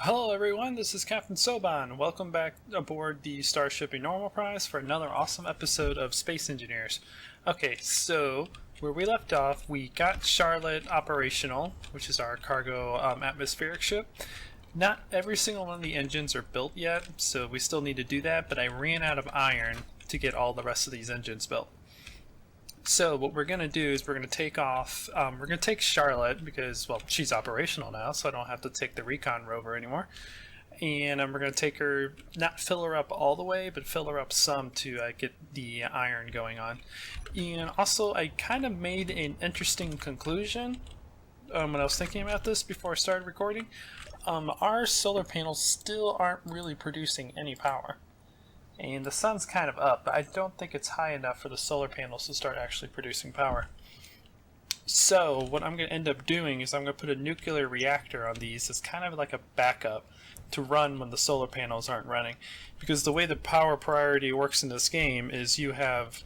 Hello everyone, this is Captain Soban. Welcome back aboard the Starship Normal Prize for another awesome episode of Space Engineers. Okay, so where we left off, we got Charlet operational, which is our cargo atmospheric ship. Not every single one of the engines are built yet, so we still need to do that, but I ran out of iron to get all the rest of these engines built. So what we're going to do is we're going to take off, we're going to take Charlet because, well, she's operational now, so I don't have to take the recon rover anymore. And we're going to take her, not fill her up all the way, but fill her up some to get the iron going on. And also, I kind of made an interesting conclusion when I was thinking about this before I started recording. Our solar panels still aren't really producing any power. And the sun's kind of up, but I don't think it's high enough for the solar panels to start actually producing power. So what I'm going to end up doing is I'm going to put a nuclear reactor on these as kind of like a backup to run when the solar panels aren't running. Because the way the power priority works in this game is you have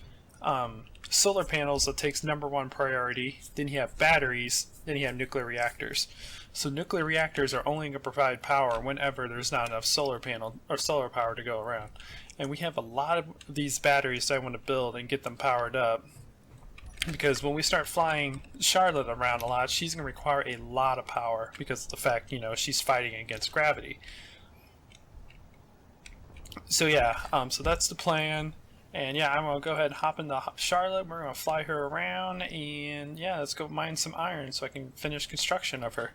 solar panels that takes #1 priority, then you have batteries, then you have nuclear reactors. So nuclear reactors are only going to provide power whenever there's not enough solar panel or solar power to go around. And we have a lot of these batteries that I want to build and get them powered up. Because when we start flying Charlet around a lot, she's going to require a lot of power because of the fact, she's fighting against gravity. So yeah, so that's the plan. And yeah, I'm going to go ahead and hop into Charlet. We're going to fly her around, and yeah, let's go mine some iron so I can finish construction of her.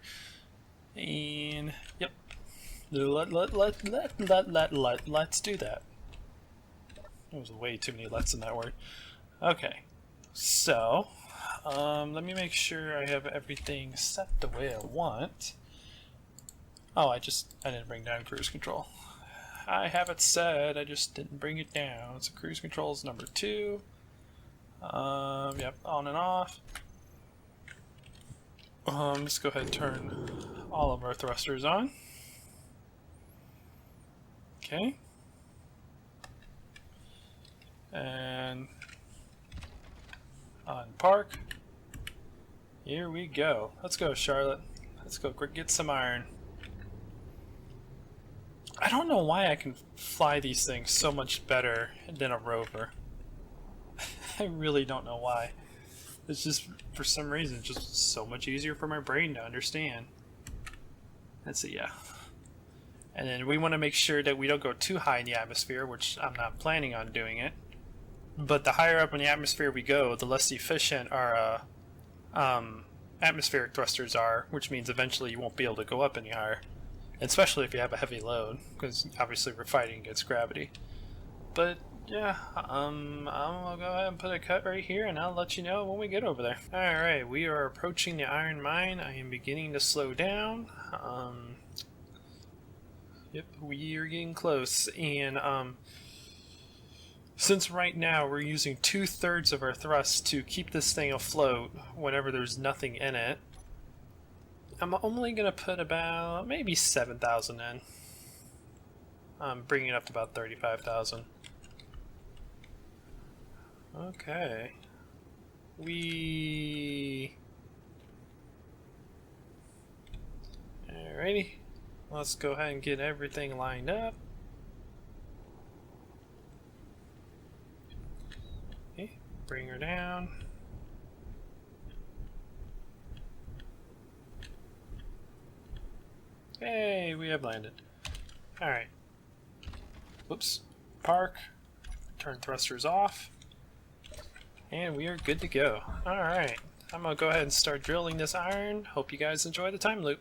And yep, let's do that. There was way too many lets in that word. Okay, so let me make sure I have everything set the way I want. Oh, I didn't bring down cruise control. I have it set, I just didn't bring it down. So cruise control is number 2. Yep, on and off. Let's go ahead and turn all of our thrusters on. Okay. And on park. Here we go. Let's go, Charlet. Let's go get some iron. I don't know why I can fly these things so much better than a rover. I really don't know why. It's just, for some reason, just so much easier for my brain to understand. Let's see, yeah. And then we want to make sure that we don't go too high in the atmosphere, which I'm not planning on doing it. But the higher up in the atmosphere we go, the less efficient our atmospheric thrusters are, which means eventually you won't be able to go up any higher. Especially if you have a heavy load, because obviously we're fighting against gravity. But yeah, I'm gonna go ahead and put a cut right here, and I'll let you know when we get over there. Alright, we are approaching the iron mine. I am beginning to slow down. Yep, we are getting close. And since right now we're using 2/3 of our thrust to keep this thing afloat whenever there's nothing in it, I'm only going to put about maybe 7,000 in. I'm bringing it up to about 35,000. Okay. Alrighty. Let's go ahead and get everything lined up. Okay, bring her down. Hey, we have landed. Alright. Whoops. Park. Turn thrusters off. And we are good to go. Alright. I'm going to go ahead and start drilling this iron. Hope you guys enjoy the time loop.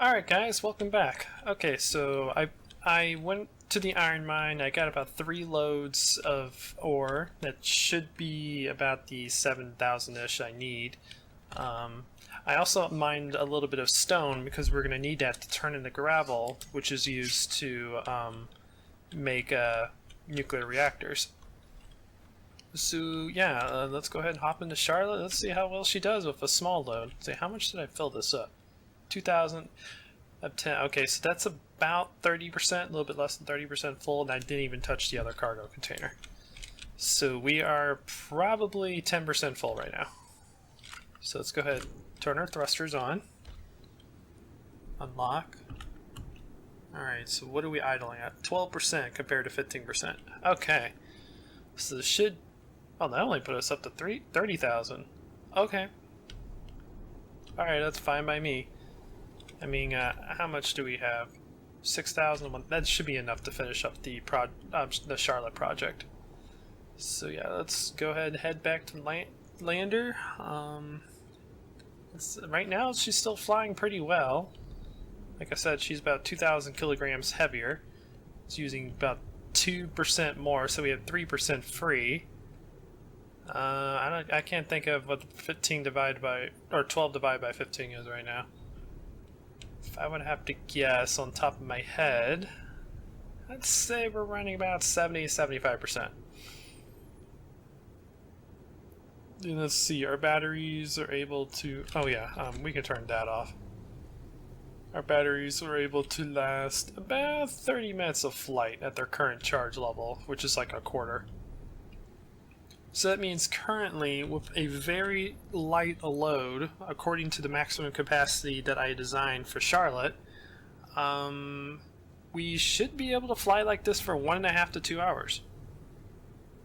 Alright guys, welcome back. Okay, so I went to the iron mine. I got about 3 loads of ore. That should be about the 7,000-ish I need. I also mined a little bit of stone because we're going to need that to turn into gravel, which is used to make nuclear reactors. So yeah, let's go ahead and hop into Charlotte. Let's see how well she does with a small load. See, how much did I fill this up? 2,000 of 10. Okay, so that's about 30%, a little bit less than 30% full, and I didn't even touch the other cargo container. So we are probably 10% full right now. So let's go ahead, turn our thrusters on. Unlock. Alright, so what are we idling at? 12% compared to 15%. Okay. So this should... Oh, that only put us up to 30,000. Okay. Alright, that's fine by me. I mean, how much do we have? 6,000. That should be enough to finish up the Charlotte project. So yeah, let's go ahead and head back to lander. Right now she's still flying pretty well. Like I said, she's about 2,000 kilograms heavier. It's using about 2% more, so we have 3% free. I can't think of what 15 divided by, or 12 divided by 15 is right now. If I would have to guess on top of my head, I'd say we're running about 70-75%. And let's see, our batteries are able to... Oh yeah, we can turn that off. Our batteries are able to last about 30 minutes of flight at their current charge level, which is like a quarter. So that means currently, with a very light load, according to the maximum capacity that I designed for Charlotte, we should be able to fly like this for 1.5 to 2 hours.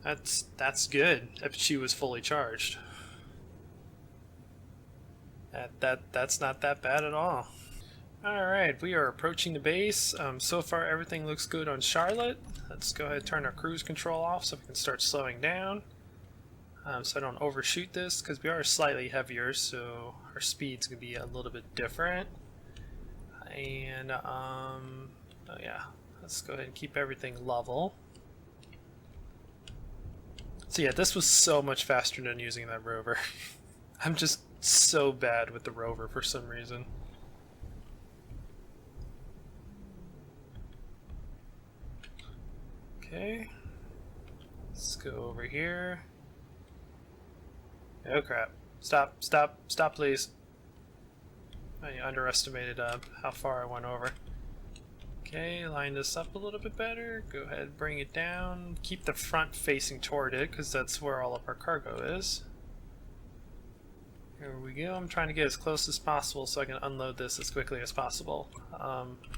That's good if she was fully charged. That's not that bad at all. Alright, we are approaching the base. So far everything looks good on Charlotte. Let's go ahead and turn our cruise control off so we can start slowing down. So I don't overshoot this, because we are slightly heavier, so our speed's going to be a little bit different. And, oh yeah, let's go ahead and keep everything level. So yeah, this was so much faster than using that rover. I'm just so bad with the rover for some reason. Okay, let's go over here. Oh crap. Stop, stop, stop please. I underestimated how far I went over. Okay, line this up a little bit better. Go ahead, bring it down. Keep the front facing toward it, because that's where all of our cargo is. Here we go. I'm trying to get as close as possible so I can unload this as quickly as possible.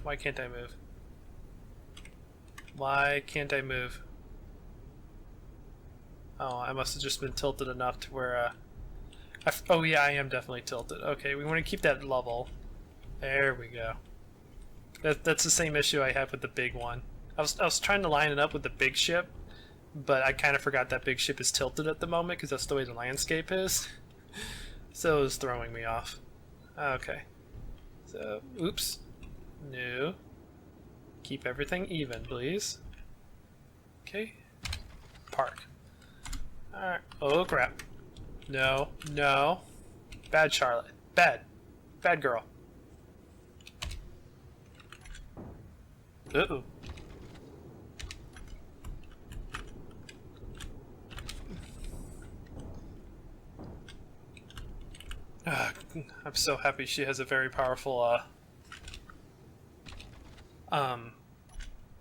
Why can't I move? Why can't I move? Oh, I must have just been tilted enough to where, oh yeah, I am definitely tilted. Okay, we want to keep that level. There we go. That's the same issue I have with the big one. I was trying to line it up with the big ship, but I kind of forgot that big ship is tilted at the moment because that's the way the landscape is. So it was throwing me off. Okay. So, oops. No. Keep everything even, please. Okay. Park. Alright. Oh, crap. No. No. Bad Charlotte. Bad. Bad girl. Uh-oh. I'm so happy she has a very powerful,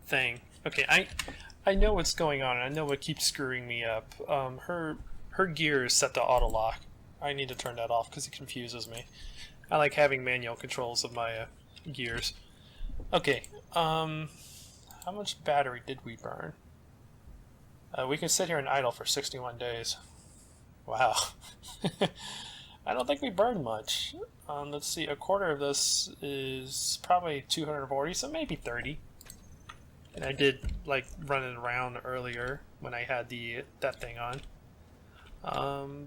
thing. Okay, I know what's going on, and I know what keeps screwing me up. Her gear is set to auto lock. I need to turn that off because it confuses me. I like having manual controls of my gears. Okay, how much battery did we burn? We can sit here and idle for 61 days. Wow. I don't think we burned much. Let's see, a quarter of this is probably 240, so maybe 30. And I did like run it around earlier when I had that thing on.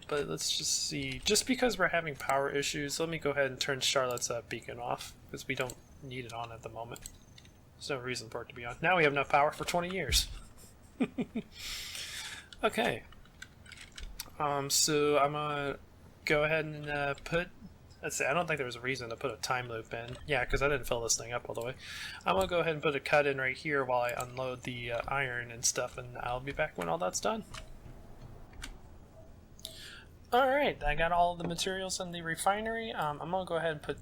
But let's just see. Just because we're having power issues, let me go ahead and turn Charlotte's beacon off, because we don't need it on at the moment. There's no reason for it to be on. Now we have enough power for 20 years. Okay. So I'm gonna go ahead and put. Let's see. I don't think there was a reason to put a time loop in. Yeah, because I didn't fill this thing up all the way. I'm gonna go ahead and put a cut in right here while I unload the iron and stuff, and I'll be back when all that's done. Alright, I got all the materials in the refinery. I'm gonna go ahead and put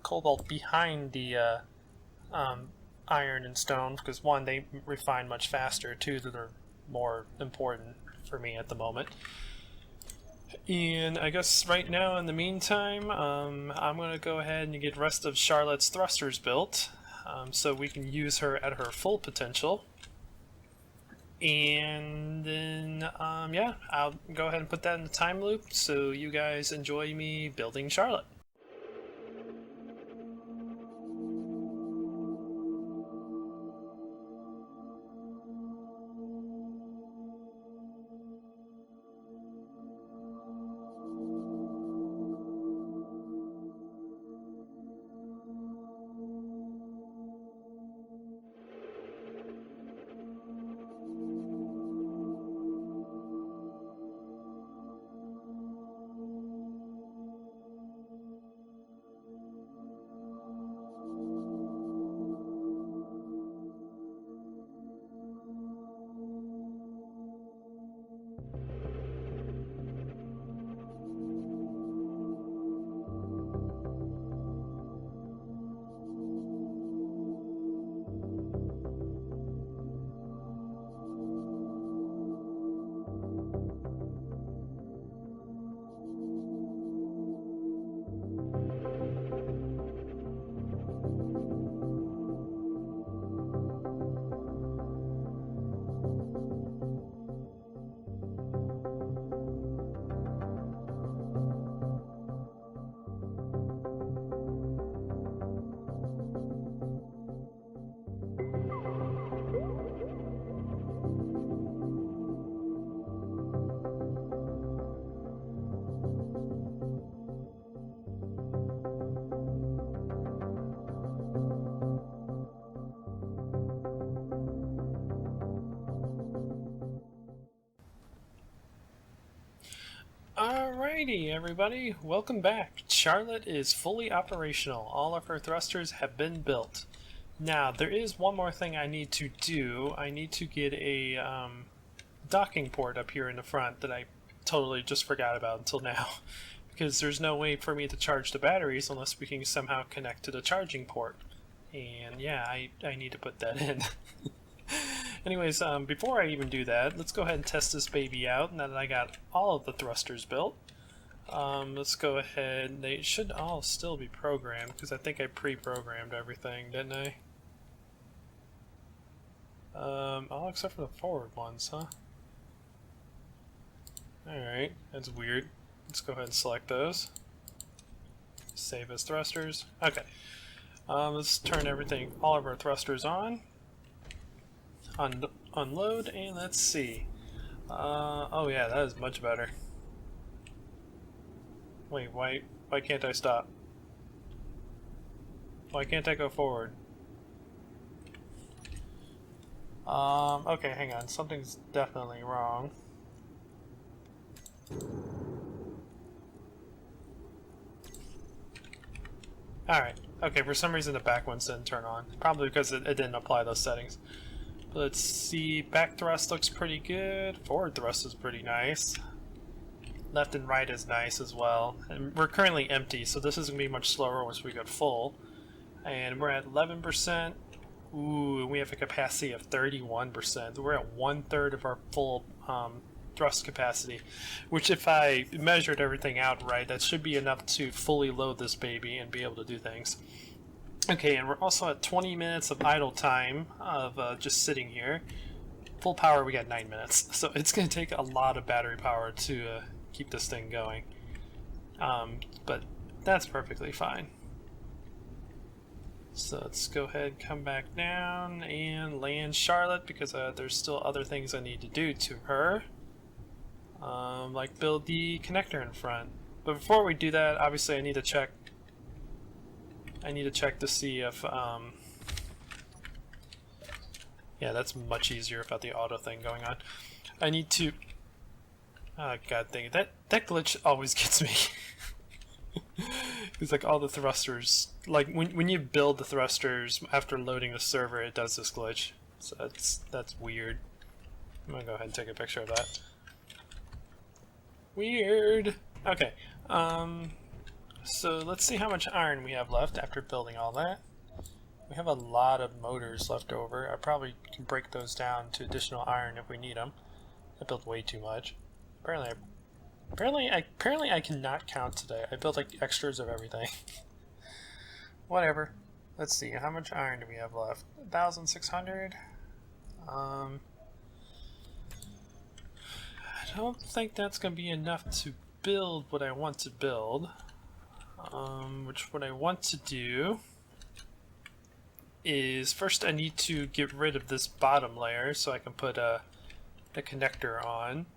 cobalt behind the iron and stone, because one, they refine much faster, two, they're more important for me at the moment. And I guess right now, in the meantime, I'm going to go ahead and get the rest of Charlotte's thrusters built, so we can use her at her full potential. And then, yeah, I'll go ahead and put that in the time loop, so you guys enjoy me building Charlotte. Alrighty, everybody, welcome back. Charlotte is fully operational. All of her thrusters have been built. Now, there is one more thing I need to do. I need to get a docking port up here in the front that I totally just forgot about until now. Because there's no way for me to charge the batteries unless we can somehow connect to the charging port. And yeah, I need to put that in. Anyways, before I even do that, let's go ahead and test this baby out now that I got all of the thrusters built. Let's go ahead. They should all still be programmed, because I think I pre-programmed everything, didn't I? All except for the forward ones, huh? Alright, that's weird. Let's go ahead and select those. Save as thrusters. Okay. Let's turn everything, all of our thrusters on. Unload, and let's see. Oh yeah, that is much better. Wait, why can't I stop? Why can't I go forward? Okay, hang on. Something's definitely wrong. Alright. Okay, for some reason the back ones didn't turn on. Probably because it didn't apply those settings. Let's see, back thrust looks pretty good. Forward thrust is pretty nice. Left and right is nice as well. And we're currently empty, so this is going to be much slower once we get full. And we're at 11%. Ooh, and we have a capacity of 31%. We're at 1/3 of our full thrust capacity, which if I measured everything out right, that should be enough to fully load this baby and be able to do things. Okay, and we're also at 20 minutes of idle time of just sitting here. Full power, we got 9 minutes, so it's going to take a lot of battery power to keep this thing going. But that's perfectly fine. So let's go ahead and come back down and land Charlotte, because there's still other things I need to do to her. Like build the connector in front. But before we do that, obviously I need to check I need to check to see if yeah, that's much easier without the auto thing going on. I need to oh god dang it, that glitch always gets me. It's like all the thrusters, like when you build the thrusters after loading the server, it does this glitch. So that's weird. I'm gonna go ahead and take a picture of that. Weird. Okay. So let's see how much iron we have left after building all that. We have a lot of motors left over. I probably can break those down to additional iron if we need them. I built way too much. Apparently I cannot count today. I built like extras of everything. Whatever. Let's see. How much iron do we have left? 1,600. I don't think that's going to be enough to build what I want to build. What I want to do is first I need to get rid of this bottom layer so I can put the connector on.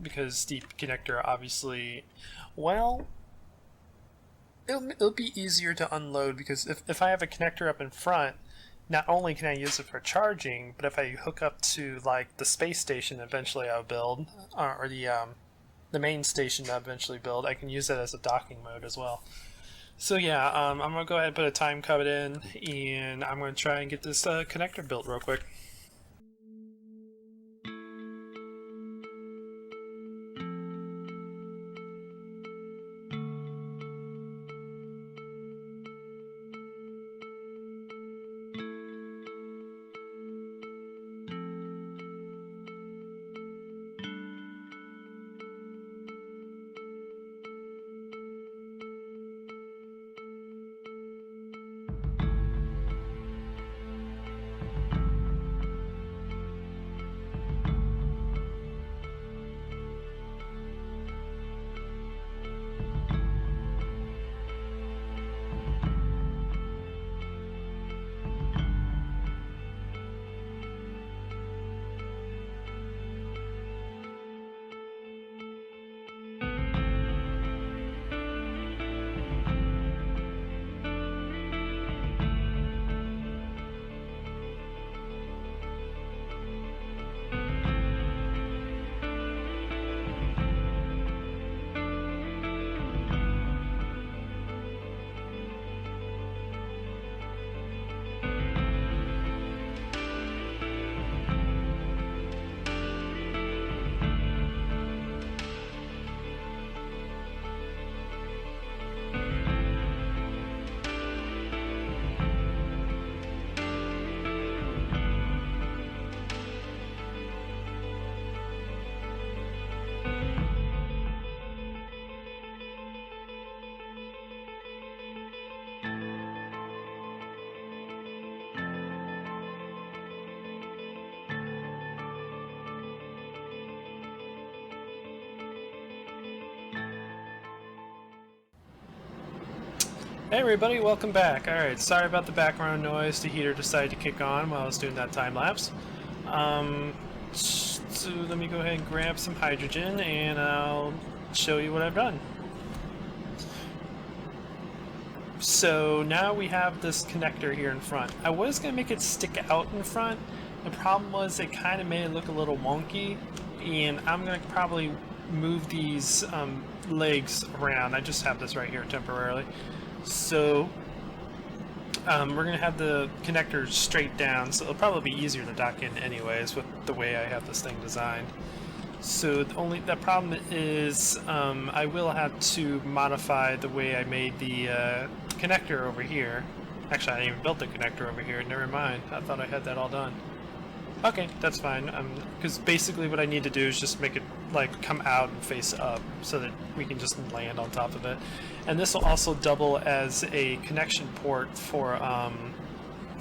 Because the connector obviously, well, it'll be easier to unload because if I have a connector up in front, not only can I use it for charging, but if I hook up to like the space station eventually I'll build, or the main station I'll eventually build, I can use it as a docking mode as well. So yeah, I'm gonna go ahead and put a time code in, and I'm gonna try and get this connector built real quick. Hey everybody, welcome back. Alright, sorry about the background noise. The heater decided to kick on while I was doing that time lapse. So let me go ahead and grab some hydrogen and I'll show you what I've done. So now we have this connector here in front. I was going to make it stick out in front. The problem was it kind of made it look a little wonky, and I'm going to probably move these legs around. I just have this right here temporarily. So we're going to have the connector straight down, so it'll probably be easier to dock in anyways with the way I have this thing designed. So the problem is I will have to modify the way I made the connector over here. Actually, I didn't even build the connector over here. Never mind. I thought I had that all done. Okay, that's fine. Because basically what I need to do is just make it like come out and face up so that we can just land on top of it. And this will also double as a connection port for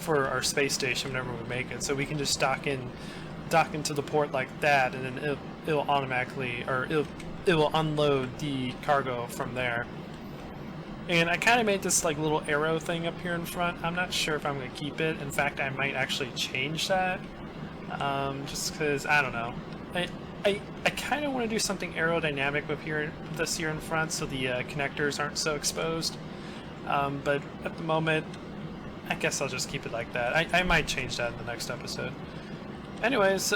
our space station whenever we make it. So we can just dock into the port like that, and then it'll automatically, or it will unload the cargo from there. And I kind of made this like little arrow thing up here in front. I'm not sure if I'm going to keep it. In fact, I might actually change that. Just because, I don't know. I kind of want to do something aerodynamic with this here in front so the connectors aren't so exposed. But at the moment, I guess I'll just keep it like that. I might change that in the next episode. Anyways,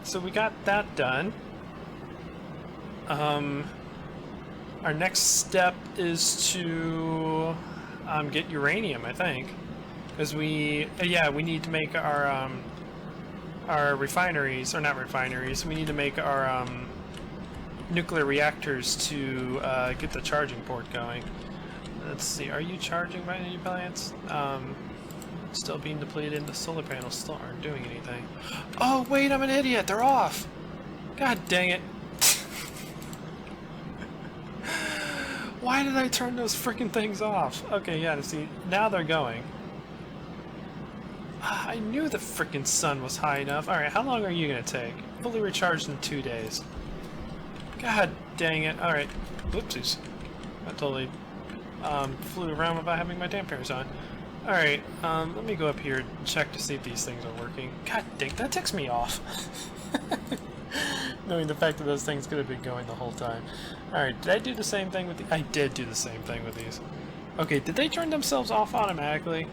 so we got that done. Our next step is to get uranium, I think, because we need to make our refineries, or not refineries. We need to make our nuclear reactors to get the charging port going. Let's see. Are you charging by any plants? Still being depleted. The solar panels still aren't doing anything. Oh wait, I'm an idiot. They're off. God dang it. Why did I turn those freaking things off? Okay, yeah, see, now they're going. I knew the freaking sun was high enough. Alright, how long are you gonna take? Fully recharged in 2 days. God dang it. Alright. Whoopsies. I totally flew around without having my dampers on. Alright, let me go up here and check to see if these things are working. God dang, that ticks me off. Knowing the fact that those things could have been going the whole time. Alright, did I do the same thing with the... I did do the same thing with these. Okay, did they turn themselves off automatically?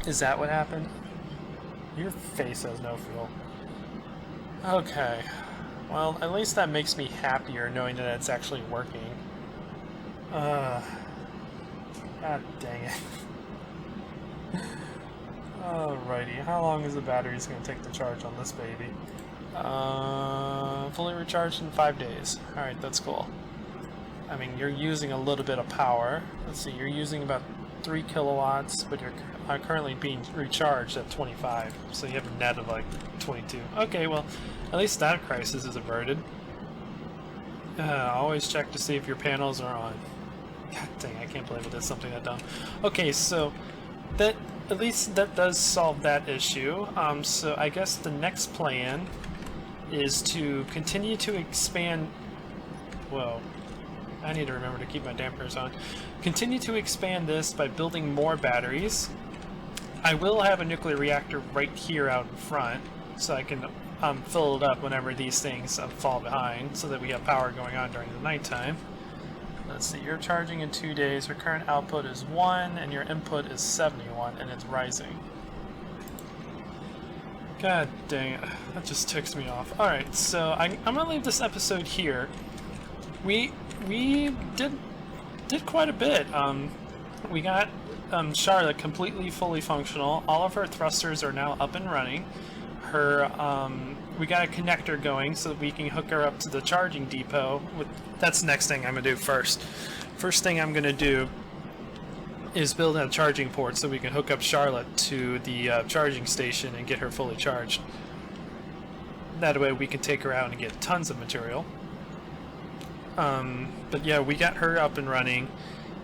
Is that what happened? Your face has no fuel. Okay. Well, at least that makes me happier knowing that it's actually working. God dang it. Alrighty, how long is the battery's going to take to charge on this baby? Fully recharged in 5 days. Alright, that's cool. I mean, you're using a little bit of power. Let's see, you're using about 3 kilowatts, but you're currently being recharged at 25. So you have a net of like 22. Okay, well, at least that crisis is averted. Always check to see if your panels are on. God dang, I can't believe it did something that dumb. Okay, so that at least that does solve that issue. So I guess the next plan is to continue to expand. Whoa, I need to remember to keep my dampers on. Continue to expand this by building more batteries. I will have a nuclear reactor right here out in front, so I can fill it up whenever these things fall behind, so that we have power going on during the nighttime. Let's see, you're charging in 2 days, your current output is 1, and your input is 71, and it's rising. God dang it, that just ticks me off. Alright, so I'm gonna leave this episode here. We did quite a bit. We got Charlet completely fully functional. All of her thrusters are now up and running. Her we got a connector going so that we can hook her up to the charging depot. That's the next thing I'm gonna do first. First thing I'm gonna do is build a charging port so we can hook up Charlet to the charging station and get her fully charged. That way we can take her out and get tons of material. But yeah, we got her up and running.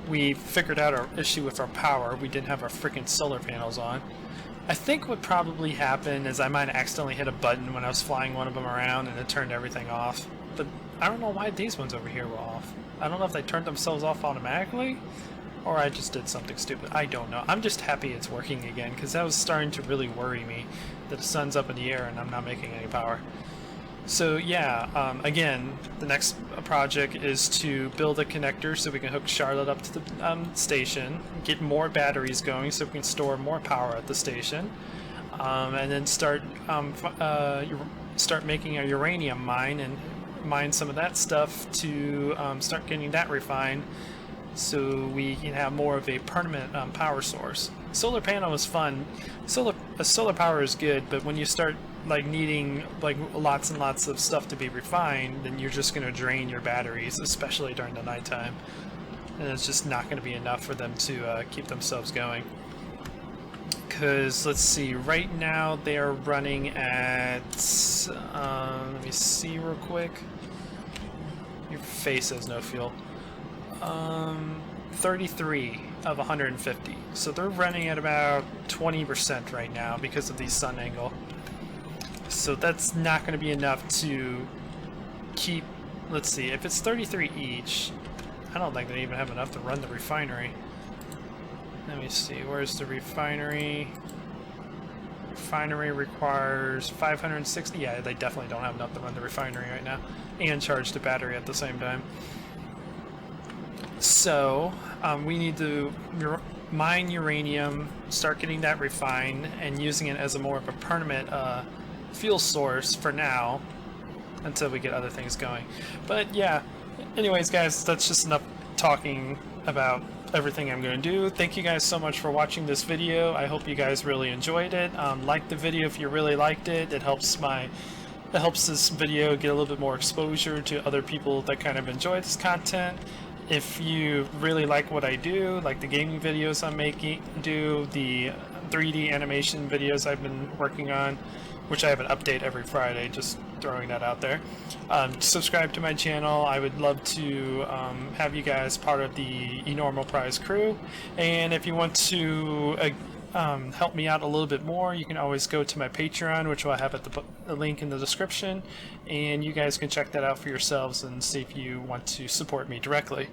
We figured out our issue with our power. We didn't have our freaking solar panels on. I think what probably happened is I might have accidentally hit a button when I was flying one of them around and it turned everything off. But I don't know why these ones over here were off. I don't know if they turned themselves off automatically or I just did something stupid. I don't know. I'm just happy it's working again because that was starting to really worry me that the sun's up in the air and I'm not making any power. So yeah, again, the next project is to build a connector so we can hook Charlet up to the station, get more batteries going so we can store more power at the station, and then start making a uranium mine and mine some of that stuff to start getting that refined so we can have more of a permanent power source. Solar panel is fun. Solar power is good, but when you start like needing like lots and lots of stuff to be refined, then you're just going to drain your batteries, especially during the nighttime, and it's just not going to be enough for them to keep themselves going. Because let's see, right now they are running at let me see real quick. Your face has no fuel. 33 of 150, so they're running at about 20% right now because of the sun angle. So that's not going to be enough to keep, let's see, if it's 33 each, I don't think they even have enough to run the refinery. Let me see, where's the refinery? Refinery requires 560, yeah, they definitely don't have enough to run the refinery right now, and charge the battery at the same time. So we need to mine uranium, start getting that refined, and using it as a more of a permanent fuel source for now, until we get other things going. But yeah, anyways guys, that's just enough talking about everything I'm going to do. Thank you guys so much for watching this video. I hope you guys really enjoyed it. Like the video if you really liked it. It helps this video get a little bit more exposure to other people that kind of enjoy this content. If you really like what I do, like the gaming videos I'm making, the 3D animation videos I've been working on, which I have an update every Friday, just throwing that out there. Subscribe to my channel. I would love to have you guys part of the eNormal Prize crew. And if you want to help me out a little bit more, you can always go to my Patreon, which I'll have at the link in the description, and you guys can check that out for yourselves and see if you want to support me directly.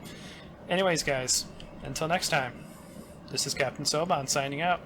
Anyways guys, until next time, this is Captain Soban signing out.